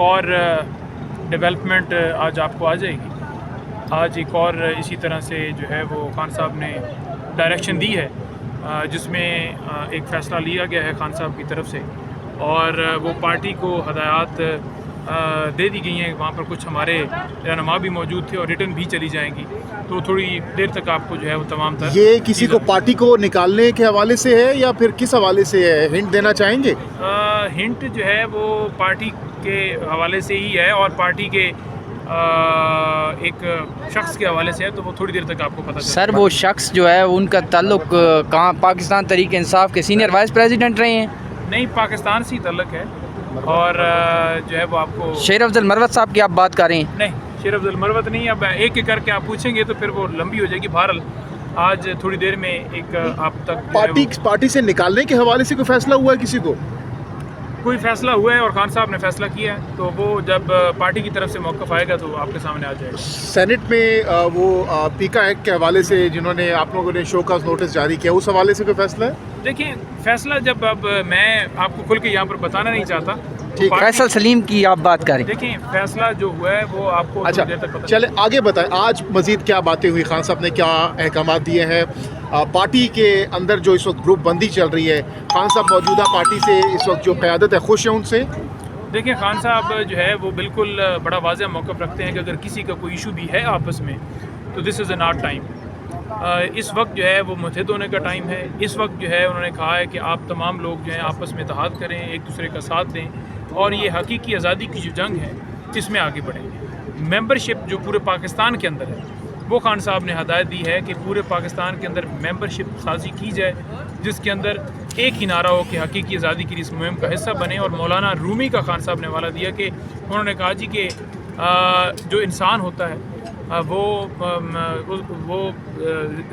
اور ڈیولپمنٹ آج آپ کو آ جائے گی. آج ایک اور اسی طرح سے جو ہے وہ خان صاحب نے ڈائریکشن دی ہے جس میں ایک فیصلہ لیا گیا ہے خان صاحب کی طرف سے, اور وہ پارٹی کو ہدایات دے دی گئی ہیں. وہاں پر کچھ ہمارے رہنما بھی موجود تھے اور ریٹن بھی چلی جائیں گی, تو تھوڑی دیر تک آپ کو جو ہے وہ تمام تر یہ کسی کو پارٹی کو نکالنے کے حوالے سے ہے یا پھر کس حوالے سے ہے, ہنٹ دینا چاہیں گے؟ ہنٹ جو ہے وہ پارٹی کے حوالے سے ہی ہے اور پارٹی کے ایک شخص کے حوالے سے ہے, تو وہ تھوڑی دیر تک آپ کو پتہ چلے. سر وہ شخص جو ہے ان کا تعلق کہاں پاکستان تحریک انصاف کے سینئر وائس پریزیڈنٹ رہے ہیں؟ نہیں, پاکستان سے ہی تعلق ہے, اور جو ہے وہ آپ کو شیر افضل مروت صاحب کی آپ بات کر رہے ہیں؟ نہیں, شیر افضل مروت نہیں. اب ایک ایک کر کے آپ پوچھیں گے تو پھر وہ لمبی ہو جائے گی. بہرحال آج تھوڑی دیر میں ایک آپ تک پارٹی سے نکالنے کے حوالے سے کوئی فیصلہ ہوا ہے کسی کو؟ کوئی فیصلہ ہوا ہے اور خان صاحب نے فیصلہ کیا ہے, تو وہ جب پارٹی کی طرف سے موقف آئے گا تو آپ کے سامنے آ جائے گا. سینٹ میں وہ پیکا ایکٹ کے حوالے سے جنہوں نے آپ لوگوں نے شو کاز نوٹس جاری کیا, اس حوالے سے کوئی فیصلہ ہے؟ دیکھیں, فیصلہ جب اب میں آپ کو کھل کے یہاں پر بتانا نہیں چاہتا. فیصل سلیم کی آپ بات کریں. دیکھیں, فیصلہ جو ہوا ہے وہ آپ کو اچھا دیر تک پتہ چلے آگے بتائیں, آج مزید کیا باتیں ہوئی, خان صاحب نے کیا احکامات دیے ہیں؟ پارٹی کے اندر جو اس وقت گروپ بندی چل رہی ہے, خان صاحب موجودہ پارٹی سے اس وقت جو قیادت ہے خوش ہیں ان سے؟ دیکھیں, خان صاحب جو ہے وہ بالکل بڑا واضح موقف رکھتے ہیں کہ اگر کسی کا کوئی ایشو بھی ہے آپس میں تو دس از اے ناٹ ٹائم. اس وقت جو ہے وہ متحد ہونے کا ٹائم ہے. اس وقت جو ہے انہوں نے کہا ہے کہ آپ تمام لوگ جو ہیں آپس میں اتحاد کریں, ایک دوسرے کا ساتھ دیں, اور یہ حقیقی آزادی کی جو جنگ ہے اس میں آگے بڑھیں. ممبرشپ جو پورے پاکستان کے اندر ہے وہ خان صاحب نے ہدایت دی ہے کہ پورے پاکستان کے اندر ممبرشپ سازی کی جائے, جس کے اندر ایک ہی نعرہ ہو کہ حقیقی آزادی کی اس مہم کا حصہ بنے. اور مولانا رومی کا خان صاحب نے حوالہ دیا کہ انہوں نے کہا جی کہ جو انسان ہوتا ہے وہ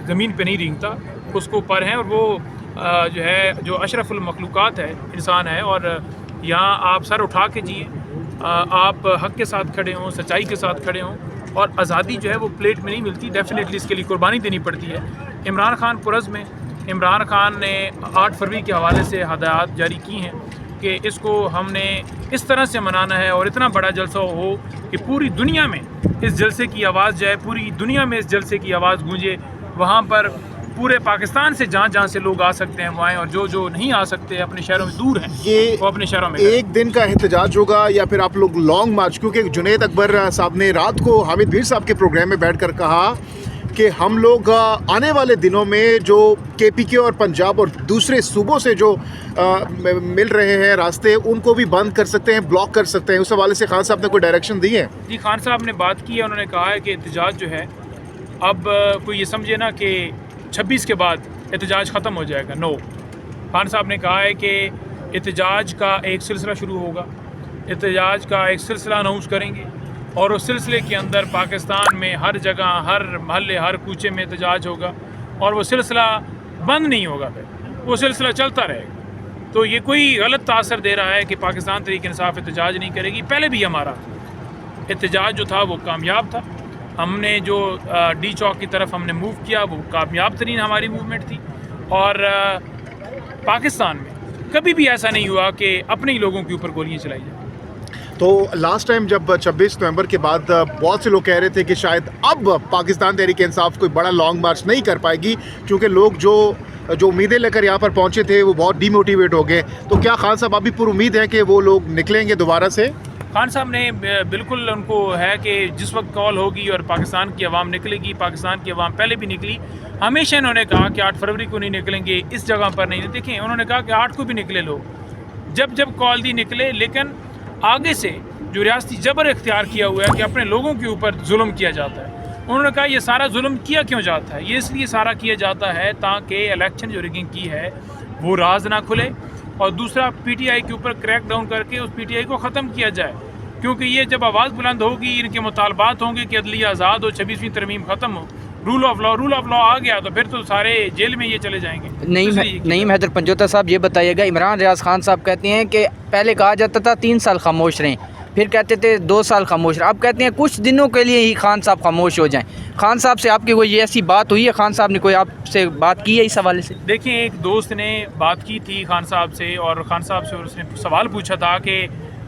زمین پہ نہیں رینگتا, اس کو اوپر ہیں, اور وہ جو ہے جو اشرف المخلوقات ہے انسان ہے, اور یہاں آپ سر اٹھا کے جیے, آپ حق کے ساتھ کھڑے ہوں, سچائی کے ساتھ کھڑے ہوں, اور آزادی جو ہے وہ پلیٹ میں نہیں ملتی, ڈیفینیٹلی اس کے لیے قربانی دینی پڑتی ہے. عمران خان پرز میں عمران خان نے 8 فروری کے حوالے سے ہدایات جاری کی ہیں کہ اس کو ہم نے اس طرح سے منانا ہے اور اتنا بڑا جلسہ ہو کہ پوری دنیا میں اس جلسے کی آواز جائے, پوری دنیا میں اس جلسے کی آواز گونجے. وہاں پر پورے پاکستان سے جہاں جہاں سے لوگ آ سکتے ہیں وہ آئیں, اور جو نہیں آ سکتے اپنے شہروں میں دور ہیں وہ اپنے شہروں میں ایک دن کا احتجاج ہوگا یا پھر آپ لوگ لانگ مارچ؟ کیونکہ جنید اکبر صاحب نے رات کو حامد بھیر صاحب کے پروگرام میں بیٹھ کر کہا کہ ہم لوگ آنے والے دنوں میں جو کے پی کے اور پنجاب اور دوسرے صوبوں سے جو مل رہے ہیں راستے, ان کو بھی بند کر سکتے ہیں, بلاک کر سکتے ہیں. اس حوالے سے خان صاحب نے کوئی ڈائریکشن دی ہے؟ جی, خان صاحب نے بات کی ہے. انہوں نے کہا ہے کہ احتجاج جو ہے اب کوئی یہ سمجھے نا کہ 26 کے بعد احتجاج ختم ہو جائے گا. نو, خان صاحب نے کہا ہے کہ احتجاج کا ایک سلسلہ شروع ہوگا, احتجاج کا ایک سلسلہ اناؤنس کریں گے, اور اس سلسلے کے اندر پاکستان میں ہر جگہ, ہر محلے, ہر کوچے میں احتجاج ہوگا, اور وہ سلسلہ بند نہیں ہوگا, پھر وہ سلسلہ چلتا رہے گا. تو یہ کوئی غلط تاثر دے رہا ہے کہ پاکستان تحریک انصاف احتجاج نہیں کرے گی. پہلے بھی ہمارا احتجاج جو تھا وہ کامیاب تھا. ہم نے جو ڈی چوک کی طرف ہم نے موو کیا وہ کامیاب ترین ہماری موومنٹ تھی, اور پاکستان میں کبھی بھی ایسا نہیں ہوا کہ اپنے ہی لوگوں کے اوپر گولیاں چلائی جائیں. تو لاسٹ ٹائم جب 26 نومبر کے بعد بہت سے لوگ کہہ رہے تھے کہ شاید اب پاکستان تحریک انصاف کوئی بڑا لانگ مارچ نہیں کر پائے گی, کیونکہ لوگ جو امیدیں لے کر یہاں پر پہنچے تھے وہ بہت ڈی موٹیویٹ ہو گئے. تو کیا خان صاحب ابھی پر امید ہے کہ وہ لوگ نکلیں گے دوبارہ سے؟ خان صاحب نے بالکل ان کو ہے کہ جس وقت کال ہوگی اور پاکستان کی عوام نکلے گی, پاکستان کی عوام پہلے بھی نکلی. ہمیشہ انہوں نے کہا کہ 8 فروری کو نہیں نکلیں گے, اس جگہ پر نہیں. دیکھیں, انہوں نے کہا کہ 8 کو بھی نکلے لوگ, جب کال دی نکلے. لیکن آگے سے جو ریاستی جبر اختیار کیا ہوا ہے کہ اپنے لوگوں کے اوپر ظلم کیا جاتا ہے, انہوں نے کہا یہ سارا ظلم کیا کیوں جاتا ہے؟ یہ اس لیے سارا کیا جاتا ہے تاکہ الیکشن جو ریگنگ کی ہے وہ راز نہ کھلے, اور دوسرا پی ٹی آئی کے اوپر کریک ڈاؤن کر کے اس پی ٹی آئی کو ختم کیا جائے. کیونکہ یہ جب آواز بلند ہوگی, ان کے مطالبات ہوں گے کہ عدلیہ آزاد ہو, 26ویں ترمیم ختم ہو, رول آف لا آ گیا, تو پھر تو سارے جیل میں یہ چلے جائیں گے. نہیں حیدر پنجوتا صاحب, یہ بتائیے گا, عمران ریاض خان صاحب کہتے ہیں کہ پہلے کہا جاتا تھا 3 سال خاموش رہیں, پھر کہتے تھے 2 سال خاموش رہیں, اب کہتے ہیں کچھ دنوں کے لیے ہی خان صاحب خاموش ہو جائیں. خان صاحب سے آپ کی کوئی ایسی بات ہوئی ہے؟ خان صاحب نے کوئی آپ سے بات کی ہے اس حوالے سے؟ دیکھیں, ایک دوست نے بات کی تھی خان صاحب سے, اور خان صاحب سے اس نے سوال پوچھا تھا کہ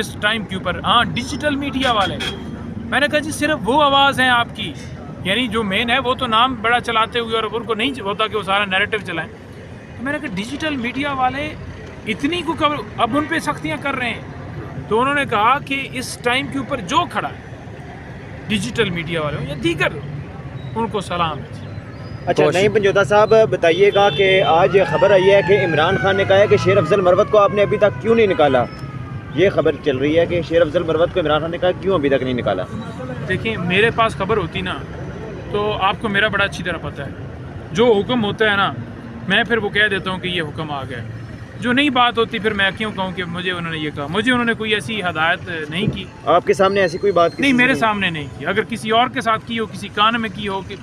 اس ٹائم کے اوپر، ہاں ڈیجیٹل میڈیا والے، میں نے کہا جی صرف وہ آواز ہیں آپ کی، یعنی جو مین ہے وہ تو نام بڑا چلاتے ہوئے اور ان کو نہیں ہوتا کہ وہ سارا نیریٹو چلائیں، تو میں نے کہا ڈیجیٹل میڈیا والے اتنی کو اب ان پہ سختیاں کر رہے ہیں، تو انہوں نے کہا کہ اس ٹائم کے اوپر جو کھڑا ہے ڈیجیٹل میڈیا والے یا دیگر ان کو سلام ہے۔ اچھا نعیم پنجوتا صاحب بتائیے گا کہ آج خبر آئی ہے کہ عمران خان نے کہا ہے کہ شیر افضل مروت کو آپ نے ابھی تک کیوں نہیں نکالا؟ یہ خبر چل رہی ہے کہ شیر افضل مروت کو عمران خان نے کہا کیوں ابھی تک نہیں نکالا؟ دیکھیں میرے پاس خبر ہوتی نا تو آپ کو میرا بڑا اچھی طرح پتہ ہے، جو حکم ہوتا ہے نا میں پھر وہ کہہ دیتا ہوں کہ یہ حکم آ گیا، جو نہیں بات ہوتی پھر میں کیوں کہوں کہ مجھے انہوں نے یہ کہا، مجھے انہوں نے کوئی ایسی ہدایت نہیں کی۔ آپ کے سامنے ایسی کوئی بات نہیں میرے سامنے نہیں کی، اگر کسی اور کے ساتھ کی ہو، کسی کان میں کی ہو کہ